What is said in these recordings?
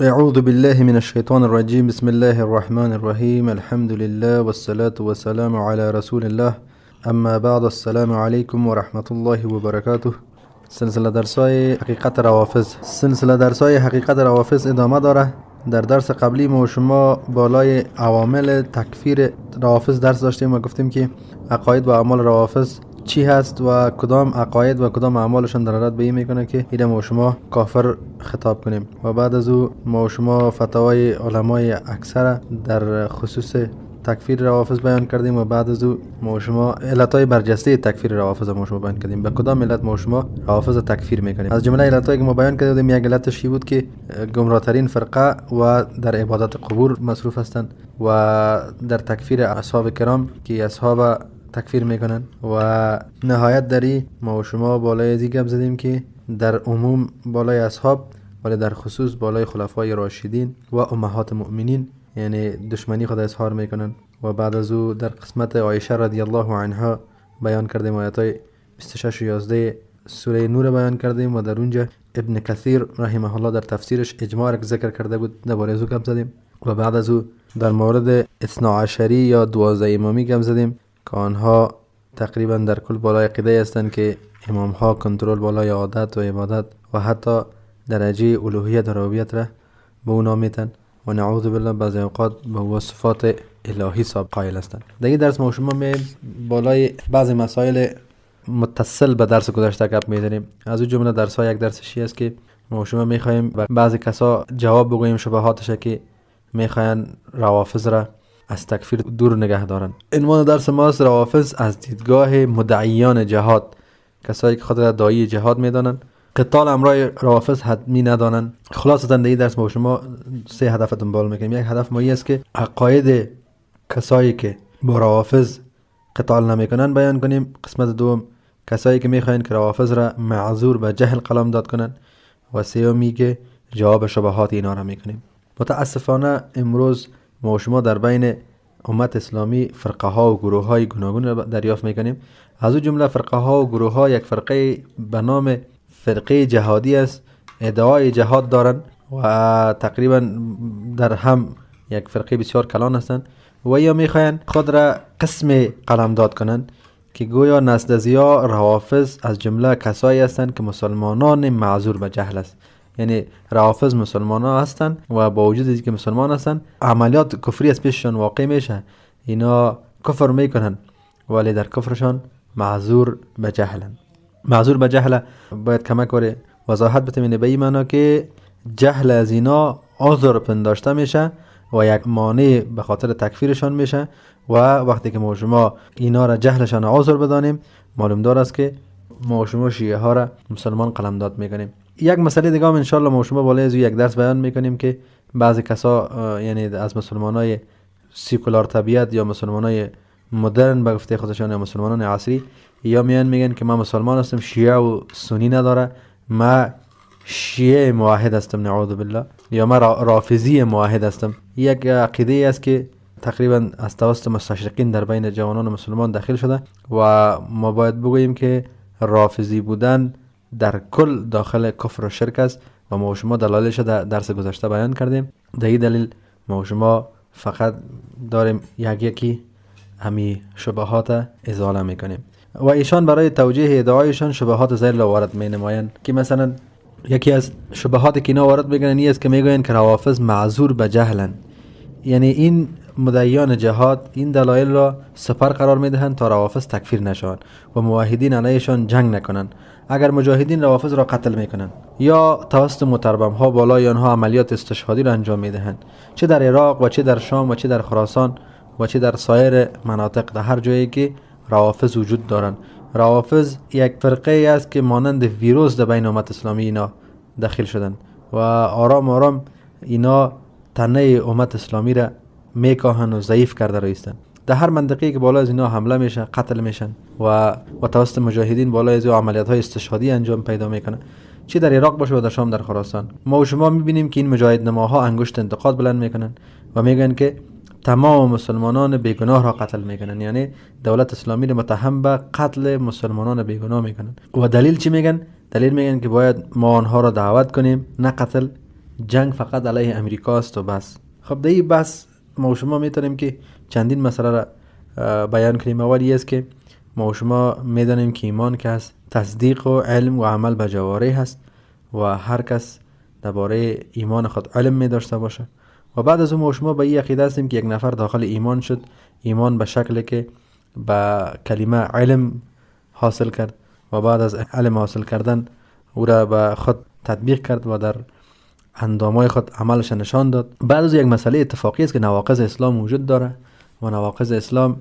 اعوذ بالله من الشيطان الرجيم. بسم الله الرحمن الرحيم. الحمد لله والصلاة والسلام على رسول الله. اما بعد، السلام عليكم ورحمة الله وبركاته. سلسله درسای حقیقت روافض ادامه داره. در درس قبلی ما و شما بالای عوامل تکفیر روافض درس داشتیم و گفتیم که عقاید و اعمال روافض چی هست و کدام عقاید و کدام اعمالشون دلالت به این میکنه که ایده ما و شما کافر خطاب کنیم. و بعد از او ما و شما فتاوای علمای اکثر در خصوص تکفیر روافض بیان کردیم و بعد از او ما و شما علتای برجسته تکفیر روافض ما شما بیان کردیم. به کدام علت ما و شما روافض تکفیر میکنیم؟ از جمله علتایی که ما بیان کردیم یک علتش بود که گمراه ترین فرقه و در عبادت قبور مصروف هستند و در تکفیر اصحاب کرام که اصحاب تکفیر میکنن. و نهایت دری ما و شما بالای ازی گپ زدیم که در عموم بالای اصحاب ولی در خصوص بالای خلفای راشدین و امهات مؤمنین یعنی دشمنی خود اظهار میکنن. و بعد از او در قسمت عایشه رضی الله عنها بیان کردیم، آیاتای 26 و 11 سوره نور بیان کردیم و در اونجا ابن کثیر رحمه الله در تفسیرش اجماع را ذکر کرده بود، درباره از او گپ زدیم. و بعد از او در مورد اثنا عشری یا 12 امامی گپ زدیم که آنها تقریبا در کل بالای عقیده هستند که امام ها کنترل بالای عادت و عبادت و حتی درجه الوهیت و ربوبیت را به اونا میتن و نعوذ بالله بعضی اوقات به وصفات الهی صاحب قائل هستند. در این درس ما شما می بالای بعضی مسائل متصل به درس گذشته گپ میزنیم. از اون جمله درس ها یک درسشی است که ما شما میخوایم بعضی کسا جواب بگوییم شبهاتش که میخواین روافض را از تکفیر دور نگه دارن. عنوان درس ماست روافض از دیدگاه مدعیان جهاد، کسایی که خود را داعی جهاد میدانن. قتال امرای روافض حتمی ندانن. خلاصتا در این درس ما شما سه هدف دنبال میکنیم. یک هدف ما است که عقاید کسایی که با روافض قتال نمیکنن بیان کنیم. قسمت دوم کسایی که میخواین که روافض را معذور به جهل قلم داد کنن. و سومی که جواب شبهات اینا را میکنیم. متاسفانه امروز ما شما در بین امت اسلامی فرقه ها و گروه های گوناگون را دریافت میکنیم. از اون جمله فرقه ها و گروه ها یک فرقه به نام فرقه جهادی است، ادعای جهاد دارن و تقریبا در هم یک فرقه بسیار کلان هستند و یا میخواین خود را قسم قلمداد کنند که گویا نسدزیا روافض از جمله کسایی هستند که مسلمانان معذور به جهل است. یعنی روافض مسلمان ها هستن و با وجود اینکه مسلمان هستن عملیات کفری از پیششان واقع میشه، اینا کفر میکنن ولی در کفرشان معذور به جهلن. معذور به جهل باید کمک وره وضاحت بتمینه به این معنا که جهل از اینا عذر پنداشته میشه و یک مانع به خاطر تکفیرشان میشه و وقتی که ما شما اینا را جهلشان عذر بدانیم معلوم دار است که ما شما شیعه ها را مسلمان قلمداد میکنیم. یک مسئله دیگه هم انشالله ما شما بالای از یک درس بیان میکنیم که بعضی کسا یعنی از مسلمانای سیکولار طبیعت یا مسلمانای مدرن به گفته خودشان یا مسلمانان عصری یا میگن که من مسلمان هستم، شیعه و سنی نداره، من شیعه موحد هستم نعوذ بالله، یا من رافضی موحد هستم. یک عقیده است که تقریبا از توسط مستشرقین در بین جوانان مسلمان داخل شده و ما باید بگوییم که رافضی بودن در کل داخل کفر و شرک است و ما و شما دلایلش در درس گذشته بیان کردیم. در این دلیل ما و شما فقط داریم یکی همی شبهات ازاله میکنیم و ایشان برای توجیه ادعایشان شبهات زیل وارد می نمایند که مثلا یکی از شبهاتی که اینا وارد میکنن این است که میگوین که روافض معذور به جهلن. یعنی این مدعیان جهاد این دلایل را سپر قرار میدهند تا روافض تکفیر نشوند و موحدین علیهشان جنگ نکنند. اگر مجاهدین روافض را قتل میکنند یا توسط متربم ها بالای آنها عملیات استشهادی را انجام میدهند، چه در عراق و چه در شام و چه در خراسان و چه در سایر مناطق، در هر جایی که روافض وجود دارند. روافض یک فرقه است که مانند ویروس در بین امت اسلامی اینا داخل شدند و آرام آرام اینا تنه امت اسلامی را میکاهن و ضعیف کرده رایستن. در هر منطقه‌ای که بالا از اینا حمله میشه قتل میشن و توسط مجاهدین بالا از عملیات های استشهادی انجام پیدا میکنه، چه در عراق باشه و در شام در خراسان. ما و شما میبینیم که این مجاهد نماها انگشت انتقاد بلند میکنن و میگن که تمام مسلمانان بیگناه را قتل میکنن، یعنی دولت اسلامی را متهم به قتل مسلمانان بیگناه میکنن. و دلیل چی میگن؟ دلیل میگن که باید ما آنها را دعوت کنیم نه قتل، جنگ فقط علیه امریکا است و بس. خب در این بس ما و شما میتونیم که چندین مسئله را بیان کنیم. اولی است که ما و شما میدانیم که ایمان که هست تصدیق و علم و عمل به جوارح هست و هر کس درباره ایمان خود علم می داشته باشه. و بعد از اون ما و شما به این عقیده هستیم که یک نفر داخل ایمان شد، ایمان به شکلی که به کلمه علم حاصل کرد و بعد از علم حاصل کردن او را به خود تطبیق کرد و در اندامای خود عملش نشان داد. بعد از یک مسئله اتفاقی است که نواقض اسلام وجود داره و نواقض اسلام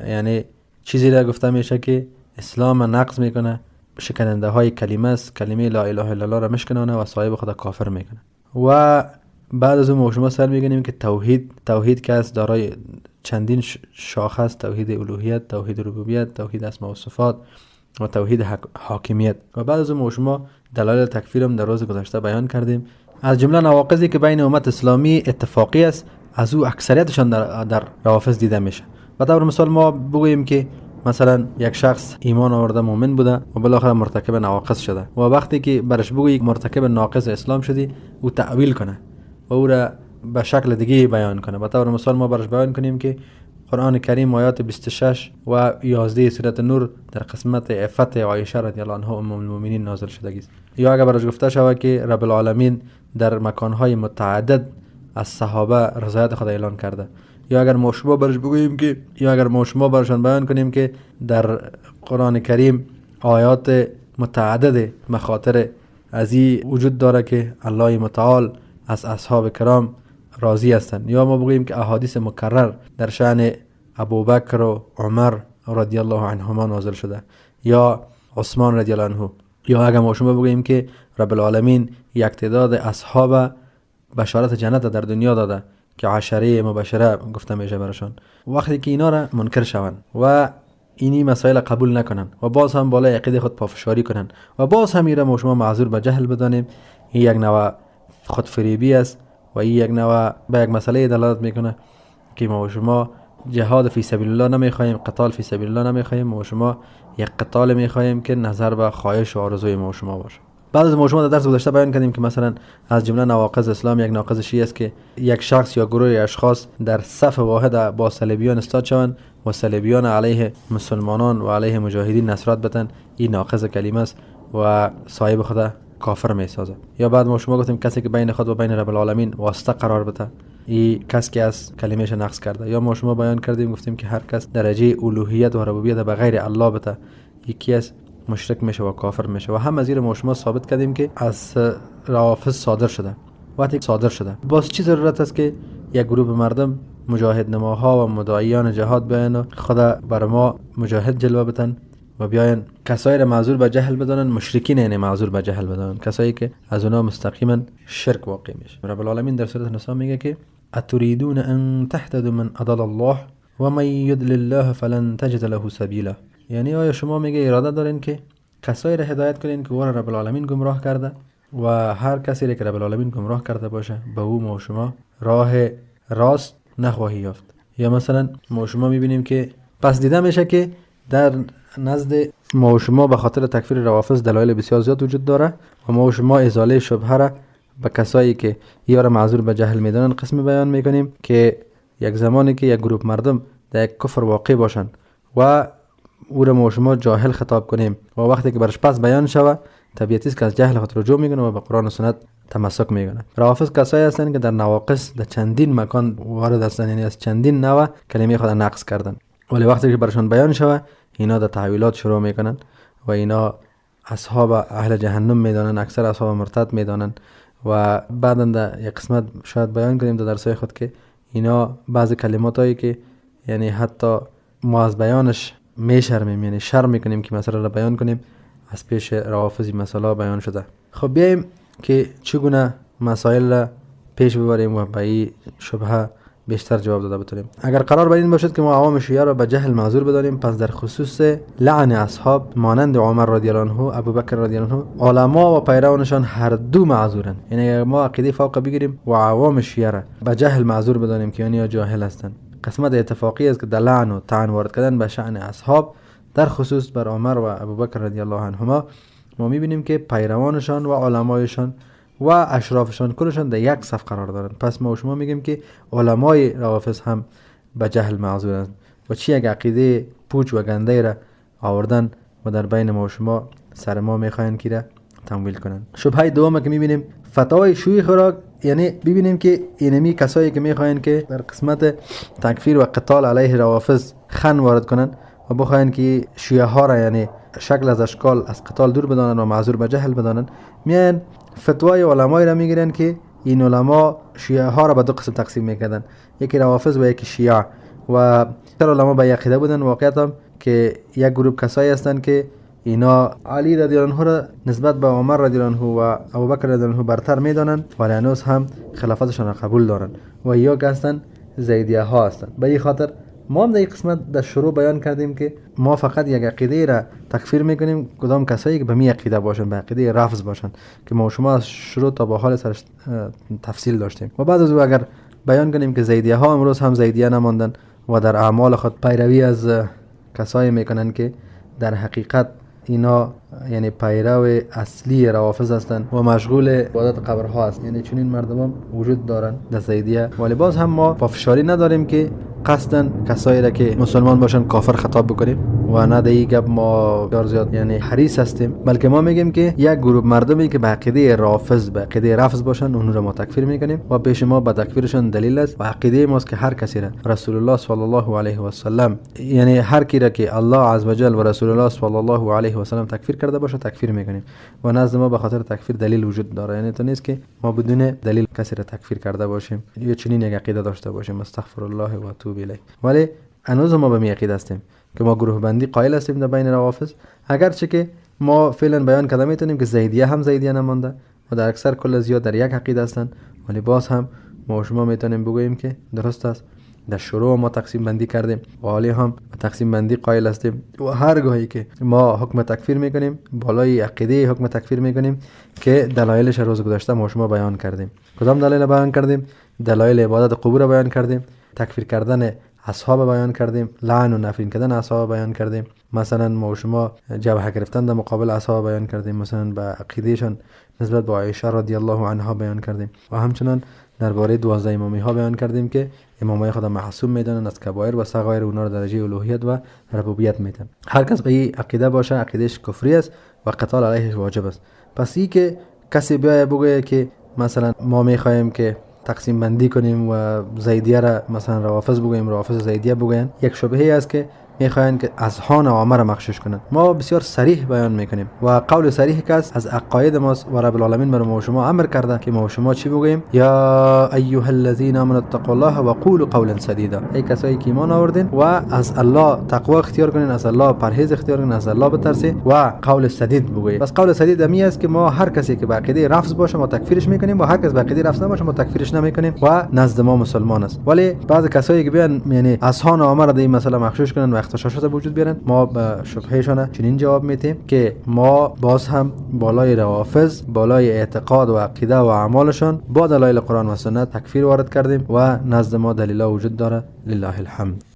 یعنی چیزی را گفته میشه که اسلام نقض میکنه، شکننده های کلمه است، کلمه لا اله الا الله را مشکنانه و صاحب خود کافر میکنه. و بعد از اون ما شما سر میگنیم که توحید که است دارای چندین شاخه است: توحید الوهیت، توحید ربوبیت، توحید اسماء و صفات و توحید حاکمیت. و بعد از اون ما شما دلایل تکفیر هم در روز گذشته بیان کردیم. از جمله نواقضی که بین امت اسلامی اتفاقی است، از او اکثریتشان در روافض دیده میشه. و طور مثال ما بگوییم که مثلا یک شخص ایمان آورده مؤمن بوده و بالاخره مرتکب نواقض شده و وقتی که برش بگویی مرتکب ناقض اسلام شدی، او تعویل کنه و او را به شکل دیگه بیان کنه. به طور مثال ما برش بیان کنیم که قرآن کریم آیات 26 و 11 سوره نور در قسمت عفت عایشه رضی الله عنها ام المؤمنین نازل شده است. یا اگر برش گفته شود که رب العالمین در مکانهای متعدد از صحابه رضایت خود اعلان کرده، یا اگر ما شما برش بگوییم که اگر ما شما برشان بیان کنیم که در قرآن کریم آیات متعدد مخاطر از این وجود داره که الله متعال از اصحاب کرام راضی هستند، یا ما بگوییم که احادیث مکرر در شأن ابوبکر و عمر رضی الله عنهما نازل شده یا عثمان رضی الله عنه، یا اگر ما شما بگوییم که رب العالمین یک تعداد اصحاب بشارت جنت در دنیا داده که عشره مبشره گفته میشه برشان، وقتی که اینا را منکر شوند و اینی مسائل قبول نکنن و باز هم بالای عقیده خود پافشاری کنن و باز هم ایره ما شما معذور به جهل بدانیم، این یک نوع خودفریبی است و این یک نوع به یک مسئله دلالت میکنه که ما شما جهاد فی سبیل الله نمیخوایم، قتال فی سبیل الله نمیخوایم، ما شما یک قتال میخوایم که نظر به خواهش و آرزوی ما شما باشه. بعد از ما شما در درس گذشته بیان کردیم که مثلا از جمله نواقض اسلام یک ناقضش است که یک شخص یا گروه اشخاص در صف واحد با صلیبیان استاد شوند و صلیبیان علیه مسلمانان و علیه مجاهدین نصرت بدن. این ناقض کلمه است و صاحب خود کافر می سازه. یا بعد ما شما گفتیم کسی که بین خود و بین رب العالمین واسطه قرار بده، این کس که از کلمهش نقض کرده. یا ما شما بیان کردیم گفتیم که هر کس درجه الوهیت و ربوبیت به غیر الله بده، یکی از مشرک میشه و کافر میشه. و هم از این ما شما ثابت کردیم که از روافض صادر شده. وقتی صادر شده باز چی ضرورت است که یک گروه مردم مجاهد نماها و مدعیان جهاد بیان و خدا بر ما مجاهد جلوه بدن و بیاین کسایی را معذور به جهل بدانن، مشرکین یعنی معذور به جهل بدانن، کسایی که از اونها مستقیما شرک واقع میشه. رب العالمین در سوره نساء میگه که اتريدون ان تهتدوا من اضل الله ومن يضلل الله فلن تجد له سبيلا. یعنی آیا شما میگه اراده دارین که کسایی را هدایت کنین که رب العالمین گمراه کرده و هر کسی را که رب العالمین گمراه کرده باشه به او ما شما راه راست نخواهی یافت. یا مثلا ما شما میبینیم که پس دیده میشه که در نزد ما و شما به خاطر تکفیر روافض دلایل بسیار زیاد وجود داره و ما و شما ازاله شبهه را به کسایی که یارا معذور به جهل میدانن قسم بیان میکنیم که یک زمانی که یک گروه مردم در یک کفر واقع باشن و او را ما و شما جاهل خطاب کنیم و وقتی که برش پس بیان شوه طبیعتی است که از جهل خود رجوع میکنه و به قرآن و سنت تمسک میکنه. روافض کسایی هستند که در نواقص در چندین مکان وارد هستند، یعنی از چندین نوع کلمه خود نقض کردن، ولی وقتی که برشان بیان شوه اینا در تحویلات شروع میکنن و اینا اصحاب اهل جهنم میدانن، اکثر اصحاب مرتد میدانن. و بعدا در یک قسمت شاید بیان کنیم در درسای خود که اینا بعض کلمات هایی که یعنی حتی ما از بیانش میشرمیم، یعنی شرم میکنیم که مثلا را بیان کنیم، از پیش روافضی مسئله بیان شده. خب بیایم که چگونه مسائل را پیش ببریم و به این شبهه بیشتر جواب داده بتونیم. اگر قرار بر این باشد که ما عوام شیعه را به جهل معذور بدانیم، پس در خصوص لعن اصحاب مانند عمر رضی الله عنه، ابوبکر رضی الله عنه، علما و پیروانشان هر دو معذورن. یعنی ما عقیده فوق بگیریم و عوام شیعه را به جهل معذور بدانیم که یعنی جاهل هستند. قسمت اتفاقی است که در لعن و طعن وارد کردن به شأن اصحاب در خصوص بر عمر و ابوبکر رضی الله عنهما ما میبینیم که پیروانشان و علمایشان و اشرافشان کلشان در یک صف قرار دارند. پس ما و شما میگیم که علمای روافض هم به جهل معذورند و چی یک عقیده پوچ و گنده را آوردن و در بین ما و شما سر ما میخواین که را تمویل کنن. شبهه دوم که میبینیم فتاوای شیوع خوراک، یعنی ببینیم که اینمی کسایی که میخواین که در قسمت تکفیر و قتال علیه روافض خن وارد کنن و بخواین که شیعه ها را یعنی شکل از اشکال از قتال دور بدانن و معذور به جهل بدانن، میان فتوای علمای را میگیرن که این علما شیعه ها را به دو قسم تقسیم میکردن، یکی روافض و یکی شیعه. و تر علما به عقیده بودن واقعیت هم که یک گروه کسایی هستند که اینا علی رضی الله عنه را نسبت به عمر رضی الله عنه و ابوبکر رضی الله عنه برتر میدانند ولی هنوز هم خلافتشان را قبول دارند و یا که هستند زیدیه ها هستند. به این خاطر ما هم در این قسمت در شروع بیان کردیم که ما فقط یک عقیده را تکفیر میکنیم کدام کسایی که به می عقیده باشن، به عقیده رفض باشن، که ما شما از شروع تا به حال سرش تفصیل داشتیم. و بعد از او اگر بیان کنیم که زیدیه ها امروز هم زیدیه نماندن و در اعمال خود پیروی از کسایی میکنن که در حقیقت اینا یعنی پیرو اصلی روافض هستند و مشغول عبادت قبرها هست. یعنی چنین مردم هم وجود دارن در زیدیه، ولی باز هم ما پافشاری نداریم که قصدن کسایی را که مسلمان باشن کافر خطاب بکنیم و نه دیگه گپ ما بسیار زیاد یعنی حریص هستیم، بلکه ما میگیم که یک گروه مردمی که به عقیده رافض به عقیده رفض باشن اون را ما تکفیر میکنیم و پیش ما به تکفیرشون دلیل است و عقیده ماست که هر کسی را رسول الله صلی الله علیه و سلم، یعنی هر کی را که الله عزوجل و رسول الله صلی الله علیه و سلم تکفیر کرده باشه تکفیر میکنیم و نزد ما به خاطر تکفیر دلیل وجود داره. یعنی تو نیست که ما بدون دلیل کسی را تکفیر کرده باشیم یا چنین یک عقیده داشته باشیم. استغفر الله و اتوب الیه. ولی هنوز ما به می عقیده هستیم که ما گروه بندی قائل هستیم در بین روافض، اگرچه که ما فعلا بیان کردن میتونیم که زیدیه هم زیدیه نمانده و در اکثر کل زیاد در یک عقیده هستند، ولی باز هم ما و شما میتونیم بگوییم که درست است در شروع ما تقسیم بندی کردیم و حالی هم تقسیم بندی قائل هستیم و هر گاهی که ما حکم تکفیر میکنیم بالای عقیده حکم تکفیر میکنیم که دلایلش روز گذشته ما شما بیان کردیم. کدام دلایل بیان کردیم؟ دلایل عبادت قبور بیان کردیم، تکفیر کردن اصحاب بیان کردیم، لعن و نفرین کردن اصحاب بیان کردیم، مثلا ما شما جبهه گرفتن در مقابل اصحاب بیان کردیم، مثلا به عقیدهشان نسبت به عایشه رضی الله عنها بیان کردیم و همچنان درباره 12 امامی ها بیان کردیم که امامای خود معصوم میدونن از کبایر و صغایر، اونا رو درجه الوهیت و ربوبیت میدن. هر کس به این عقیده باشه عقیدهش کفری است و قتال علیهش واجب است. پس این که کسی بیای بگه که مثلا ما میخوایم که تقسیم بندی کنیم و زیدیه را مثلا روافض بگوییم، روافض زیدیه بگوین، یک شبهه است که میخواین که اذهان عامه را مغشوش کنند. ما بسیار صریح بیان میکنیم و قول صریح که از عقاید ماست و رب العالمین بر ما و شما امر کرده که ما و شما چی بگوییم؟ یا ایها الذین آمنوا اتقوا الله و قولوا قولا سدیدا. ای کسایی که ایمان آوردین و از الله تقوا اختیار کنین، از الله پرهیز اختیار کنین، از الله بترسید و قول سدید بگویید. بس قول سدید امی است که ما هر کسی که به عقیده رفض باشه ما تکفیرش میکنیم و هر کس به عقیده رفض نباشه ما تکفیرش نمیکنیم و نزد ما مسلمان است. ولی بعض کسایی که بیان یعنی اذهان عامه را در این مسئله مغشوش کنن و اختشاشات وجود بیارن، ما به شبههشان چنین جواب میدیم که ما باز هم بالای روافض، بالای اعتقاد و عقیده و اعمالشان با دلایل قرآن و سنت تکفیر وارد کردیم و نزد ما دلیل وجود داره. لله الحمد.